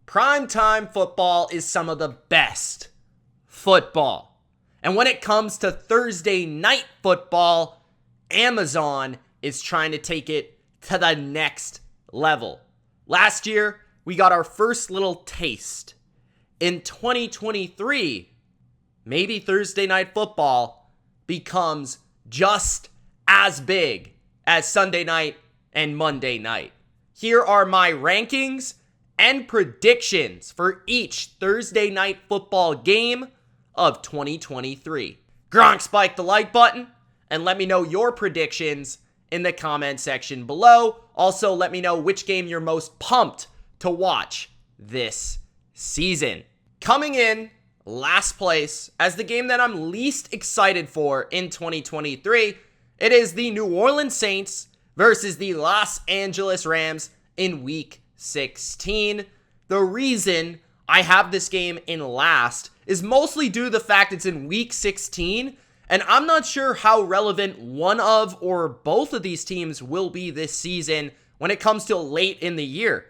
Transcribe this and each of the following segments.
Primetime football is some of the best football. And when it comes to Thursday night football, Amazon is trying to take it to the next level. Last year, we got our first little taste. In 2023, maybe Thursday night football becomes just as big as Sunday night and Monday night. Here are my rankings and predictions for each Thursday night football game of 2023. Gronk, spike the like button and let me know your predictions in the comment section below. Also, let me know which game you're most pumped to watch this season. Coming in last place as the game that I'm least excited for in 2023, it is the New Orleans Saints versus the Los Angeles Rams in Week 16. The reason I have this game in last is mostly due to the fact it's in Week 16, and I'm not sure how relevant one of or both of these teams will be this season when it comes to late in the year.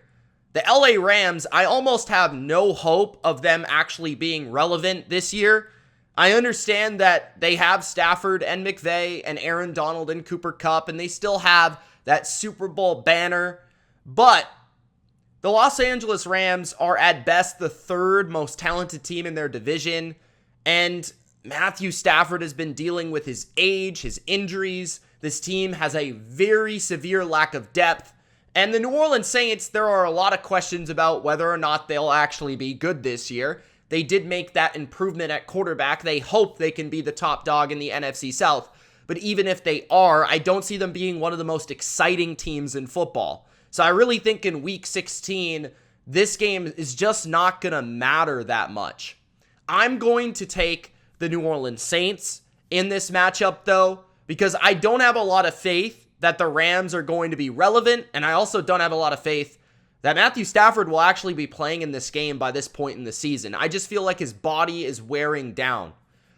The LA Rams, I almost have no hope of them actually being relevant this year. I understand that they have Stafford and McVay and Aaron Donald and Cooper Kupp, and they still have that Super Bowl banner, but the Los Angeles Rams are at best the third most talented team in their division, and Matthew Stafford has been dealing with his age, his injuries. This team has a very severe lack of depth, and the New Orleans Saints, there are a lot of questions about whether or not they'll actually be good this year. They did make that improvement at quarterback. They hope they can be the top dog in the NFC South, but even if they are, I don't see them being one of the most exciting teams in football. So I really think in Week 16, this game is just not going to matter that much. I'm going to take the New Orleans Saints in this matchup, though, because I don't have a lot of faith that the Rams are going to be relevant, and I also don't have a lot of faith that Matthew Stafford will actually be playing in this game by this point in the season. I just feel like his body is wearing down.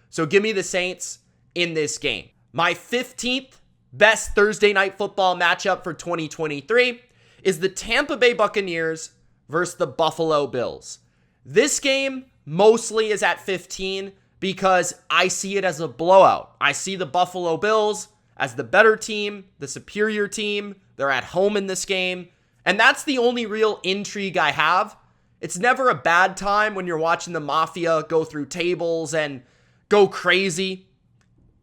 So give me the Saints in this game. My 15th best Thursday night football matchup for 2023 is the Tampa Bay Buccaneers versus the Buffalo Bills. This game mostly is at 15 because I see it as a blowout. I see the Buffalo Bills as the better team, the superior team. They're at home in this game, and that's the only real intrigue I have. It's never a bad time when you're watching the Mafia go through tables and go crazy.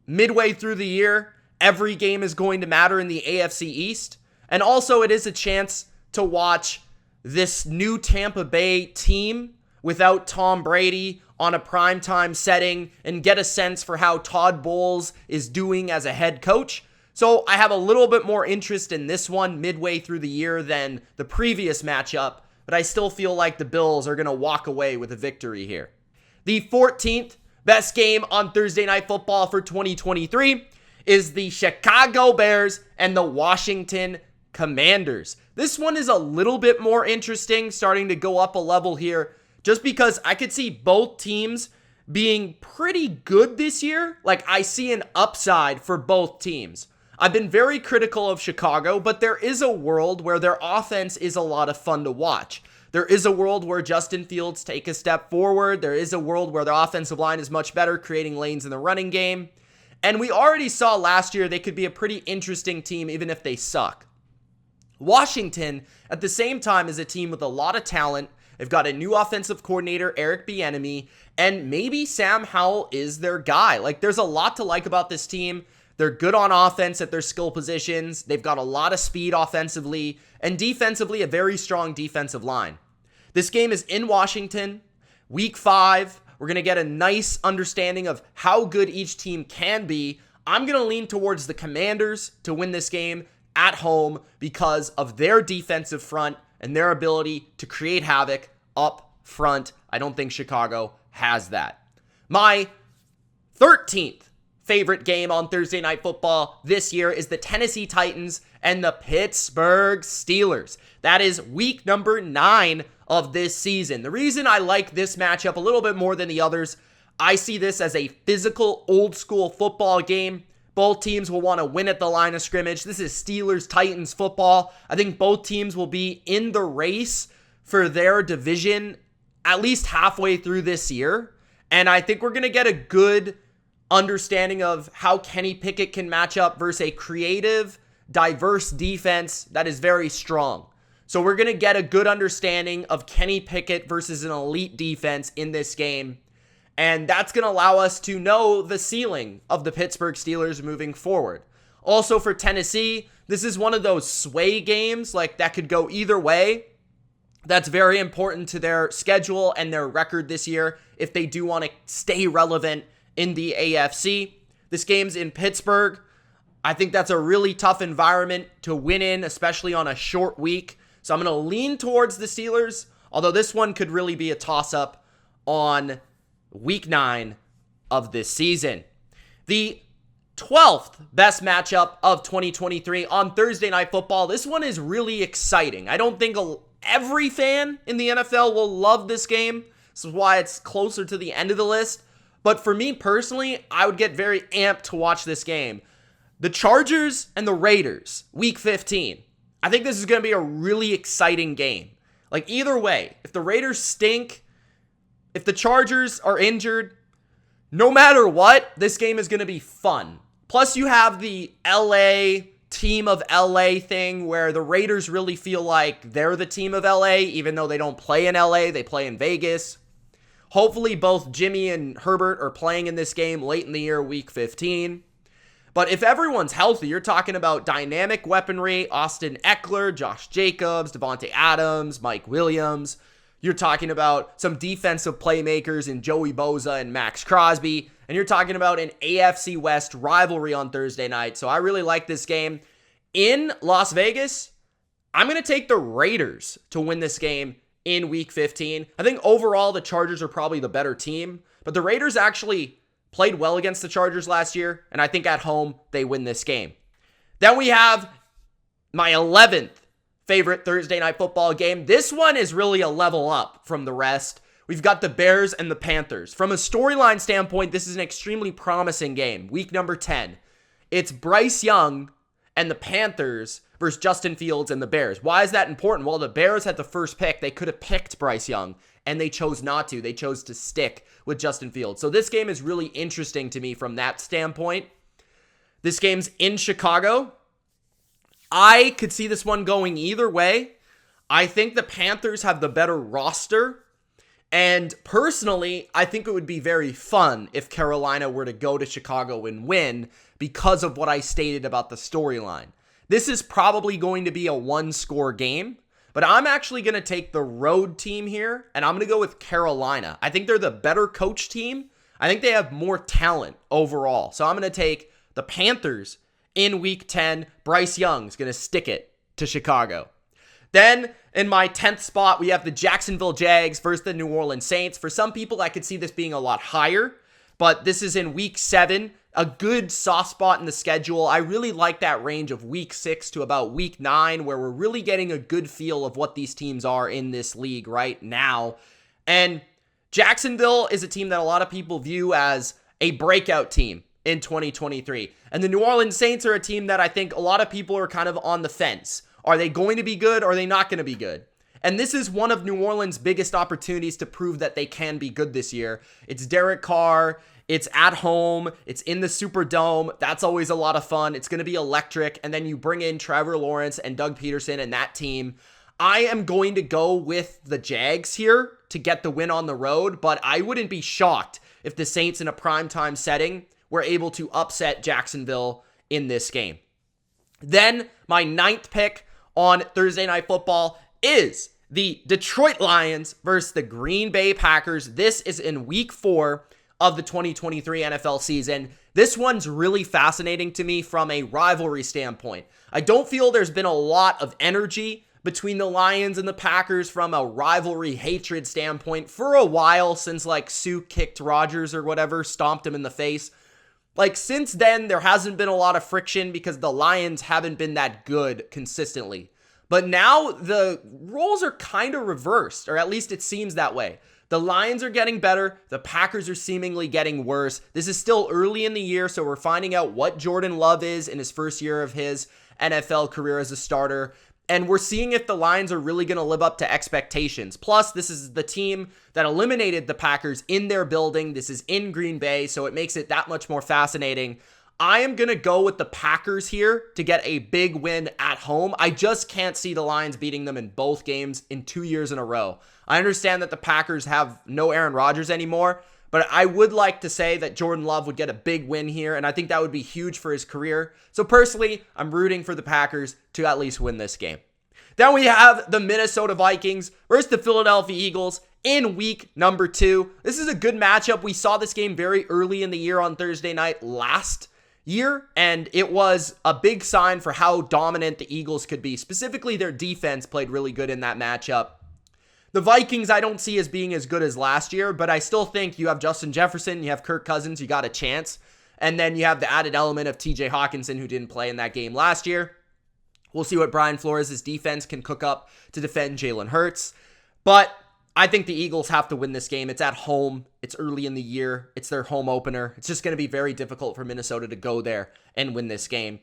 Midway through the year, every game is going to matter in the AFC East. And also, it is a chance to watch this new Tampa Bay team without Tom Brady on a primetime setting and get a sense for how Todd Bowles is doing as a head coach. So I have a little bit more interest in this one midway through the year than the previous matchup, but I still feel like the Bills are going to walk away with a victory here. The 14th best game on Thursday Night Football for 2023 is the Chicago Bears and the Washington Commanders. This one is a little bit more interesting, starting to go up a level here, just because I could see both teams being pretty good this year. Like, I see an upside for both teams. I've been very critical of Chicago, but there is a world where their offense is a lot of fun to watch. There is a world where Justin Fields take a step forward. There is a world where their offensive line is much better, creating lanes in the running game. And we already saw last year they could be a pretty interesting team even if they suck. Washington, at the same time, is a team with a lot of talent. They've got a new offensive coordinator, Eric Bieniemy, and maybe Sam Howell is their guy. Like, there's a lot to like about this team. They're good on offense at their skill positions. They've got a lot of speed offensively, and defensively, a very strong defensive line. This game is in Washington, Week 5. We're going to get a nice understanding of how good each team can be. I'm going to lean towards the Commanders to win this game at home because of their defensive front and their ability to create havoc up front. I don't think Chicago has that. My 13th favorite game on Thursday Night Football this year is the Tennessee Titans and the Pittsburgh Steelers. That is week number 9 of this season. The reason I like this matchup a little bit more than the others, I see this as a physical, old-school football game. Both teams will want to win at the line of scrimmage. This is Steelers-Titans football. I think both teams will be in the race for their division at least halfway through this year. And I think we're going to get a good understanding of how Kenny Pickett can match up versus a creative, diverse defense that is very strong. So we're going to get a good understanding of Kenny Pickett versus an elite defense in this game. And that's going to allow us to know the ceiling of the Pittsburgh Steelers moving forward. Also for Tennessee, this is one of those sway games like that could go either way. That's very important to their schedule and their record this year if they do want to stay relevant in the AFC. This game's in Pittsburgh. I think that's a really tough environment to win in, especially on a short week. So I'm going to lean towards the Steelers, although this one could really be a toss-up on week 9 of this season. The 12th best matchup of 2023 on Thursday Night Football. This one is really exciting. I don't think every fan in the NFL will love this game. This is why it's closer to the end of the list. But for me personally, I would get very amped to watch this game. The Chargers and the Raiders, week 15. I think this is going to be a really exciting game. Like either way, if the Raiders stink, if the Chargers are injured, no matter what, this game is going to be fun. Plus you have the LA team of LA thing where the Raiders really feel like they're the team of LA, even though they don't play in LA, they play in Vegas. Hopefully both Jimmy and Herbert are playing in this game late in the year, week 15. But if everyone's healthy, you're talking about dynamic weaponry, Austin Eckler, Josh Jacobs, Devontae Adams, Mike Williams. You're talking about some defensive playmakers in Joey Bosa and Max Crosby. And you're talking about an AFC West rivalry on Thursday night. So I really like this game. In Las Vegas, I'm going to take the Raiders to win this game in week 15. I think overall the Chargers are probably the better team. But the Raiders actually played well against the Chargers last year, and I think at home they win this game. Then we have my 11th favorite Thursday Night Football game. This one is really a level up from the rest. We've got the Bears and the Panthers. From a storyline standpoint, this is an extremely promising game. Week number 10. It's Bryce Young and the Panthers versus Justin Fields and the Bears. Why is that important? Well, the Bears had the first pick. They could have picked Bryce Young, and they chose not to. They chose to stick with Justin Fields. So this game is really interesting to me from that standpoint. This game's in Chicago. I could see this one going either way. I think the Panthers have the better roster. And personally, I think it would be very fun if Carolina were to go to Chicago and win because of what I stated about the storyline. This is probably going to be a one-score game. But I'm actually going to take the road team here, and I'm going to go with Carolina. I think they're the better coach team. I think they have more talent overall. So I'm going to take the Panthers in week 10. Bryce Young's going to stick it to Chicago. Then in my 10th spot, we have the Jacksonville Jags versus the New Orleans Saints. For some people, I could see this being a lot higher, but this is in week 7. A good soft spot in the schedule. I really like that range of week 6 to about week 9 where we're really getting a good feel of what these teams are in this league right now. And Jacksonville is a team that a lot of people view as a breakout team in 2023. And the New Orleans Saints are a team that I think a lot of people are kind of on the fence. Are they going to be good or are they not going to be good? And this is one of New Orleans' biggest opportunities to prove that they can be good this year. It's Derek Carr. It's at home. It's in the Superdome. That's always a lot of fun. It's going to be electric. And then you bring in Trevor Lawrence and Doug Peterson and that team. I am going to go with the Jags here to get the win on the road, but I wouldn't be shocked if the Saints in a primetime setting were able to upset Jacksonville in this game. Then my 9th pick on Thursday Night Football is the Detroit Lions versus the Green Bay Packers. This is in week 4 of the 2023 NFL season. This one's really fascinating to me from a rivalry standpoint. I don't feel there's been a lot of energy between the Lions and the Packers from a rivalry hatred standpoint for a while since like Sue kicked Rodgers or whatever, stomped him in the face. Like since then, there hasn't been a lot of friction because the Lions haven't been that good consistently. But now the roles are kind of reversed, or at least it seems that way. The Lions are getting better. The Packers are seemingly getting worse. This is still early in the year, so we're finding out what Jordan Love is in his first year of his NFL career as a starter. And we're seeing if the Lions are really going to live up to expectations. Plus, this is the team that eliminated the Packers in their building. This is in Green Bay, so it makes it that much more fascinating. I am going to go with the Packers here to get a big win at home. I just can't see the Lions beating them in both games in 2 years in a row. I understand that the Packers have no Aaron Rodgers anymore, but I would like to say that Jordan Love would get a big win here, and I think that would be huge for his career. So personally, I'm rooting for the Packers to at least win this game. Then we have the Minnesota Vikings versus the Philadelphia Eagles in week number 2. This is a good matchup. We saw this game very early in the year on Thursday night last year, and it was a big sign for how dominant the Eagles could be. Specifically, their defense played really good in that matchup. The Vikings I don't see as being as good as last year, but I still think you have Justin Jefferson, you have Kirk Cousins, you got a chance. And then you have the added element of TJ Hawkinson, who didn't play in that game last year. We'll see what Brian Flores' defense can cook up to defend Jalen Hurts. But I think the Eagles have to win this game. It's at home. It's early in the year. It's their home opener. It's just going to be very difficult for Minnesota to go there and win this game.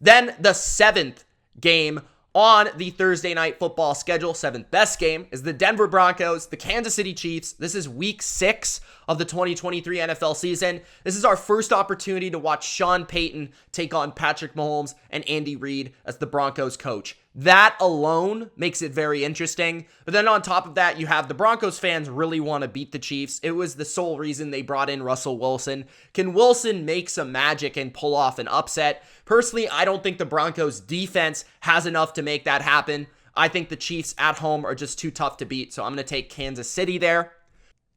Then the 7th game on the Thursday night football schedule, 7th best game, is the Denver Broncos, the Kansas City Chiefs. This is week 6 of the 2023 NFL season. This is our first opportunity to watch Sean Payton take on Patrick Mahomes and Andy Reid as the Broncos coach. That alone makes it very interesting. But then on top of that, you have the Broncos fans really want to beat the Chiefs. It was the sole reason they brought in Russell Wilson. Can Wilson make some magic and pull off an upset? Personally, I don't think the Broncos defense has enough to make that happen. I think the Chiefs at home are just too tough to beat. So I'm going to take Kansas City there.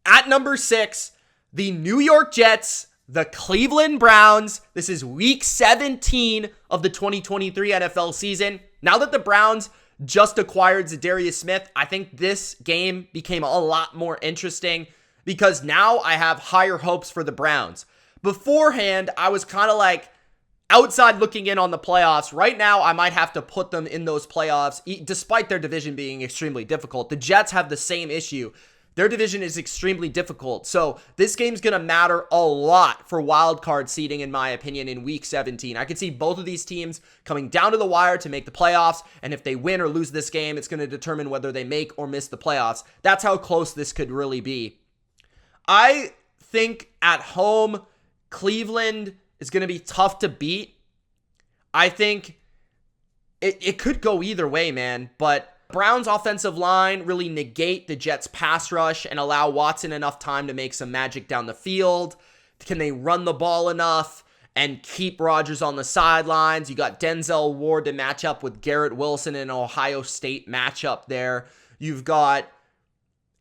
At number 6, the New York Jets, the Cleveland Browns. This is week 17 of the 2023 NFL season. Now that the Browns just acquired Zadarius Smith, I think this game became a lot more interesting because now I have higher hopes for the Browns. Beforehand, I was kind of like outside looking in on the playoffs. Right now, I might have to put them in those playoffs, despite their division being extremely difficult. The Jets have the same issue. Their division is extremely difficult. So this game's going to matter a lot for wild card seeding, in my opinion, in week 17. I could see both of these teams coming down to the wire to make the playoffs. And if they win or lose this game, it's going to determine whether they make or miss the playoffs. That's how close this could really be. I think at home, Cleveland is going to be tough to beat. I think it could go either way, man. But Browns' offensive line really negate the Jets' pass rush and allow Watson enough time to make some magic down the field. Can they run the ball enough and keep Rodgers on the sidelines? You got Denzel Ward to match up with Garrett Wilson in an Ohio State matchup there. You've got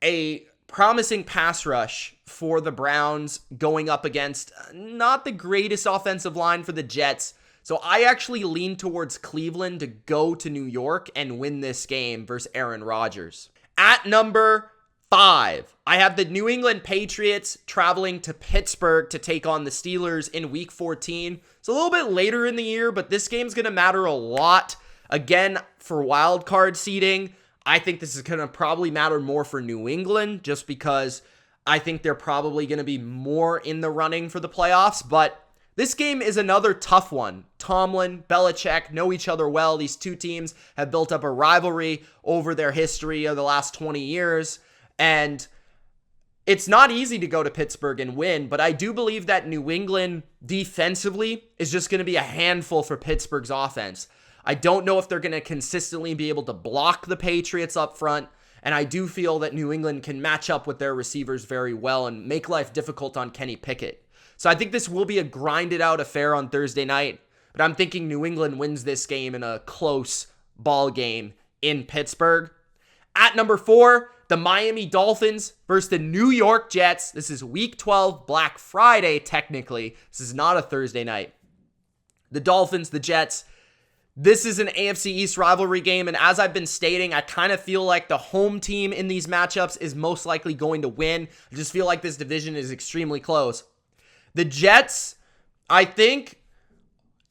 a promising pass rush for the Browns going up against not the greatest offensive line for the Jets. So I actually lean towards Cleveland to go to New York and win this game versus Aaron Rodgers. At number 5, I have the New England Patriots traveling to Pittsburgh to take on the Steelers in week 14. It's a little bit later in the year, but this game's going to matter a lot. Again, for wild card seeding, I think this is going to probably matter more for New England just because I think they're probably going to be more in the running for the playoffs, but this game is another tough one. Tomlin, Belichick know each other well. These two teams have built up a rivalry over their history of the last 20 years. And it's not easy to go to Pittsburgh and win, but I do believe that New England defensively is just going to be a handful for Pittsburgh's offense. I don't know if they're going to consistently be able to block the Patriots up front. And I do feel that New England can match up with their receivers very well and make life difficult on Kenny Pickett. So I think this will be a grinded out affair on Thursday night, but I'm thinking New England wins this game in a close ball game in Pittsburgh. At number 4, the Miami Dolphins versus the New York Jets. This is week 12, Black Friday technically. This is not a Thursday night. The Dolphins, the Jets. This is an AFC East rivalry game, and as I've been stating, I kind of feel like the home team in these matchups is most likely going to win. I just feel like this division is extremely close. The Jets, I think,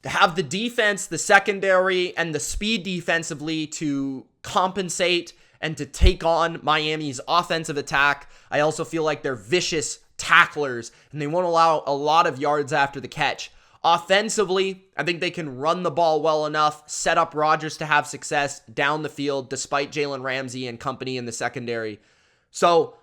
have the defense, the secondary, and the speed defensively to compensate and to take on Miami's offensive attack. I also feel like they're vicious tacklers, and they won't allow a lot of yards after the catch. Offensively, I think they can run the ball well enough, set up Rodgers to have success down the field despite Jalen Ramsey and company in the secondary. So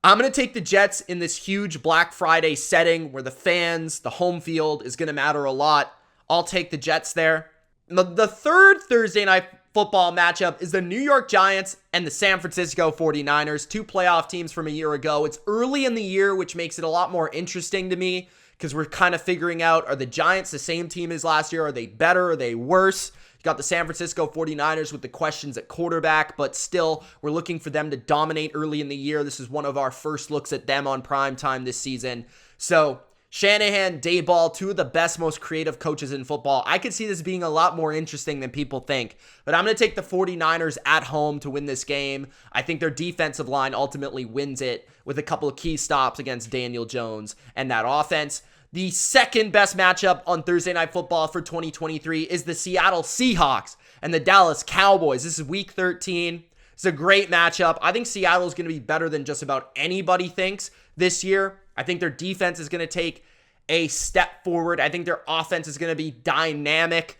I'm going to take the Jets in this huge Black Friday setting where the fans, the home field is going to matter a lot. I'll take the Jets there. The third Thursday night football matchup is the New York Giants and the San Francisco 49ers, two playoff teams from a year ago. It's early in the year, which makes it a lot more interesting to me because we're kind of figuring out, are the Giants the same team as last year? Are they better? Are they worse? You got the San Francisco 49ers with the questions at quarterback, but still, we're looking for them to dominate early in the year. This is one of our first looks at them on prime time this season. So Shanahan, Dayball, two of the best, most creative coaches in football. I could see this being a lot more interesting than people think, but I'm going to take the 49ers at home to win this game. I think their defensive line ultimately wins it with a couple of key stops against Daniel Jones and that offense. The second best matchup on Thursday Night Football for 2023 is the Seattle Seahawks and the Dallas Cowboys. This is Week 13. It's a great matchup. I think Seattle is going to be better than just about anybody thinks this year. I think their defense is going to take a step forward. I think their offense is going to be dynamic.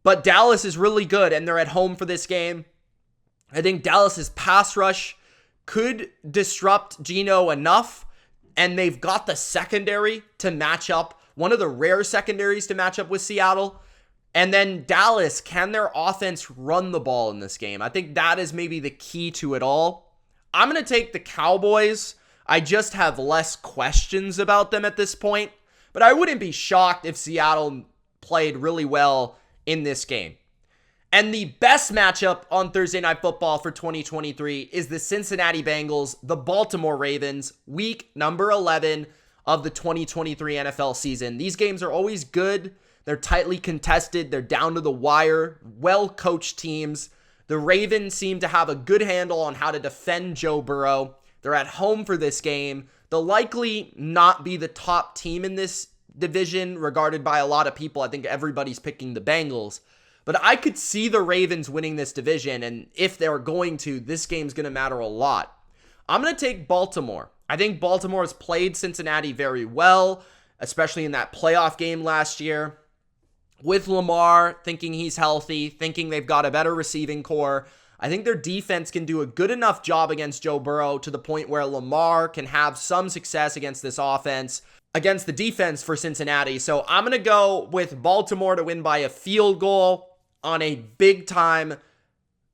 But Dallas is really good, and they're at home for this game. I think Dallas's pass rush could disrupt Geno enough, and they've got the secondary to match up, one of the rare secondaries to match up with Seattle. And then Dallas, can their offense run the ball in this game? I think that is maybe the key to it all. I'm going to take the Cowboys. I just have less questions about them at this point, but I wouldn't be shocked if Seattle played really well in this game. And the best matchup on Thursday Night Football for 2023 is the Cincinnati Bengals, the Baltimore Ravens, week number 11 of the 2023 NFL season. These games are always good. They're tightly contested. They're down to the wire. Well-coached teams. The Ravens seem to have a good handle on how to defend Joe Burrow. They're at home for this game. They'll likely not be the top team in this division, regarded by a lot of people. I think everybody's picking the Bengals. But I could see the Ravens winning this division, and if they're going to, this game's going to matter a lot. I'm going to take Baltimore. I think Baltimore has played Cincinnati very well, especially in that playoff game last year. With Lamar, thinking he's healthy, thinking they've got a better receiving core, I think their defense can do a good enough job against Joe Burrow to the point where Lamar can have some success against this offense, against the defense for Cincinnati. So I'm going to go with Baltimore to win by a field goal on a big-time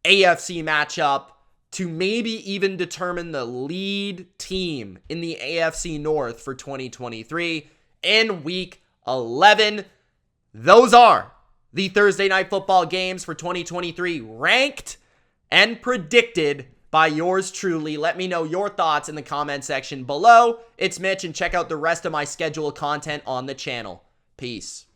AFC matchup to maybe even determine the lead team in the AFC North for 2023 in Week 11. Those are the Thursday Night Football games for 2023, ranked and predicted by yours truly. Let me know your thoughts in the comment section below. It's Mitch, and check out the rest of my schedule of content on the channel. Peace.